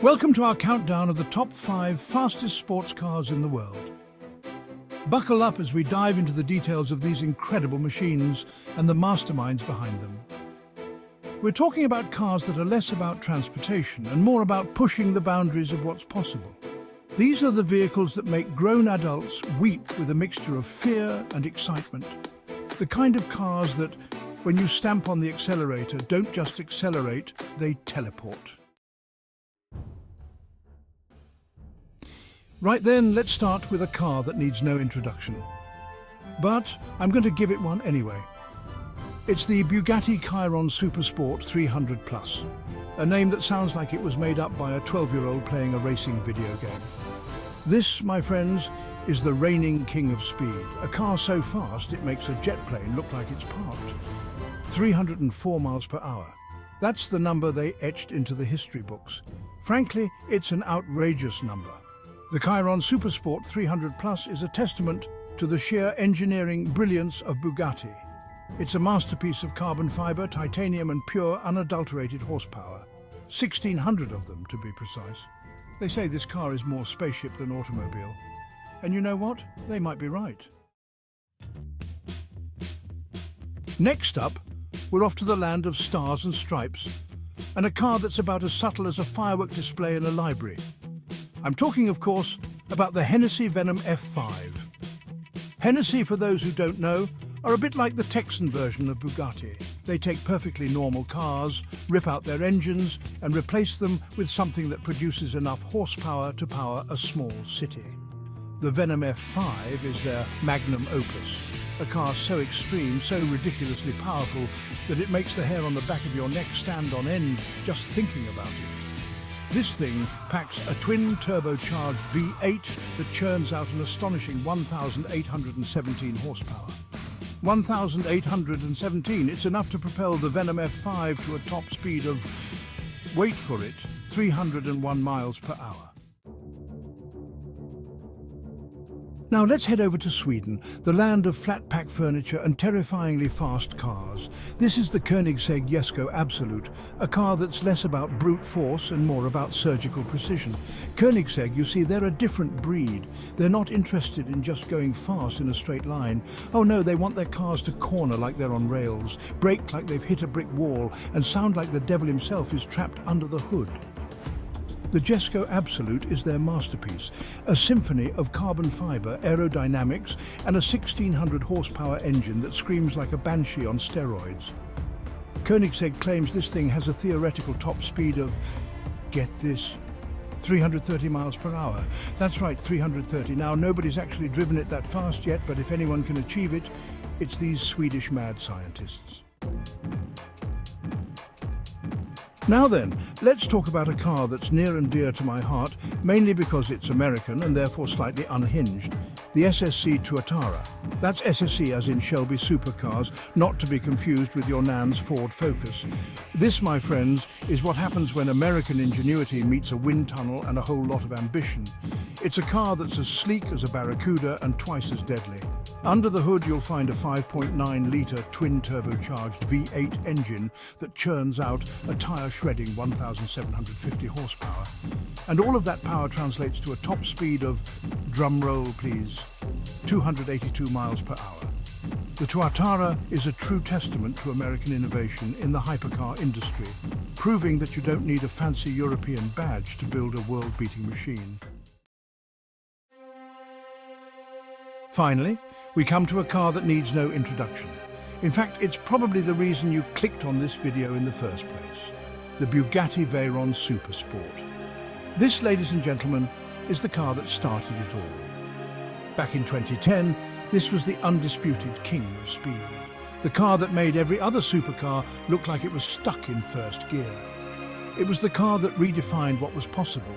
Welcome to our countdown of the top 5 fastest sports cars in the world. Buckle up as we dive into the details of these incredible machines and the masterminds behind them. We're talking about cars that are less about transportation and more about pushing the boundaries of what's possible. These are the vehicles that make grown adults weep with a mixture of fear and excitement. The kind of cars that, when you stamp on the accelerator, don't just accelerate, they teleport. Right then, let's start with a car that needs no introduction. But I'm going to give it one anyway. It's the Bugatti Chiron Super Sport 300 Plus, a name that sounds like it was made up by a 12-year-old playing a racing video game. This, my friends, is the reigning king of speed, a car so fast it makes a jet plane look like it's parked. 304 miles per hour. That's the number they etched into the history books. Frankly, it's an outrageous number. The Chiron Super Sport 300 Plus is a testament to the sheer engineering brilliance of Bugatti. It's a masterpiece of carbon fiber, titanium and pure, unadulterated horsepower. 1,600 of them, to be precise. They say this car is more spaceship than automobile. And you know what? They might be right. Next up, we're off to the land of stars and stripes, and a car that's about as subtle as a firework display in a library. I'm talking, of course, about the Hennessey Venom F5. Hennessey, for those who don't know, are a bit like the Texan version of Bugatti. They take perfectly normal cars, rip out their engines, and replace them with something that produces enough horsepower to power a small city. The Venom F5 is their magnum opus, a car so extreme, so ridiculously powerful, that it makes the hair on the back of your neck stand on end just thinking about it. This thing packs a twin turbocharged V8 that churns out an astonishing 1,817 horsepower. 1,817, it's enough to propel the Venom F5 to a top speed of, wait for it, 301 miles per hour. Now let's head over to Sweden, the land of flat-pack furniture and terrifyingly fast cars. This is the Koenigsegg Jesko Absolut, a car that's less about brute force and more about surgical precision. Koenigsegg, you see, they're a different breed. They're not interested in just going fast in a straight line. Oh no, they want their cars to corner like they're on rails, brake like they've hit a brick wall, and sound like the devil himself is trapped under the hood. The Jesko Absolut is their masterpiece, a symphony of carbon fiber, aerodynamics, and a 1,600 horsepower engine that screams like a banshee on steroids. Koenigsegg claims this thing has a theoretical top speed of, get this, 330 miles per hour. That's right, 330. Now, nobody's actually driven it that fast yet, but if anyone can achieve it, it's these Swedish mad scientists. Now then, let's talk about a car that's near and dear to my heart, mainly because it's American and therefore slightly unhinged. The SSC Tuatara. That's SSC as in Shelby Supercars, not to be confused with your nan's Ford Focus. This, my friends, is what happens when American ingenuity meets a wind tunnel and a whole lot of ambition. It's a car that's as sleek as a Barracuda and twice as deadly. Under the hood you'll find a 5.9-litre twin-turbocharged V8 engine that churns out a tyre-shredding 1,750 horsepower. And all of that power translates to a top speed of, drum roll please, 282 miles per hour. The Tuatara is a true testament to American innovation in the hypercar industry, proving that you don't need a fancy European badge to build a world-beating machine. Finally, we come to a car that needs no introduction. In fact, it's probably the reason you clicked on this video in the first place. The Bugatti Veyron Super Sport. This, ladies and gentlemen, is the car that started it all. Back in 2010, this was the undisputed king of speed. The car that made every other supercar look like it was stuck in first gear. It was the car that redefined what was possible.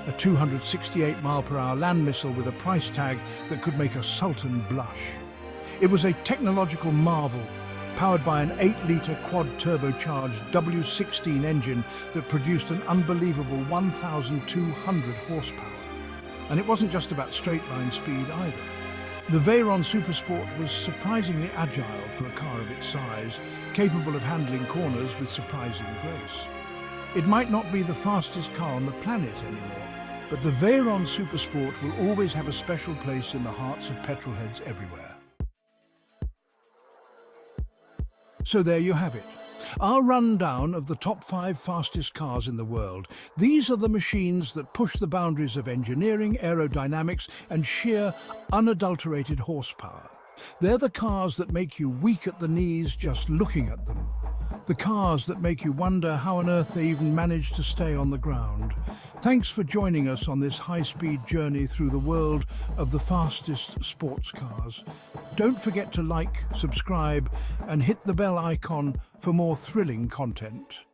A 268-mile-per-hour land missile with a price tag that could make a sultan blush. It was a technological marvel, powered by an 8-litre quad-turbocharged W16 engine that produced an unbelievable 1,200 horsepower. And it wasn't just about straight-line speed either. The Veyron Super Sport was surprisingly agile for a car of its size, capable of handling corners with surprising grace. It might not be the fastest car on the planet anymore, but the Veyron Super Sport will always have a special place in the hearts of petrolheads everywhere. So there you have it. Our rundown of the top 5 fastest cars in the world. These are the machines that push the boundaries of engineering, aerodynamics, and sheer, unadulterated horsepower. They're the cars that make you weak at the knees just looking at them. The cars that make you wonder how on earth they even manage to stay on the ground. Thanks for joining us on this high-speed journey through the world of the fastest sports cars. Don't forget to like, subscribe, and hit the bell icon for more thrilling content.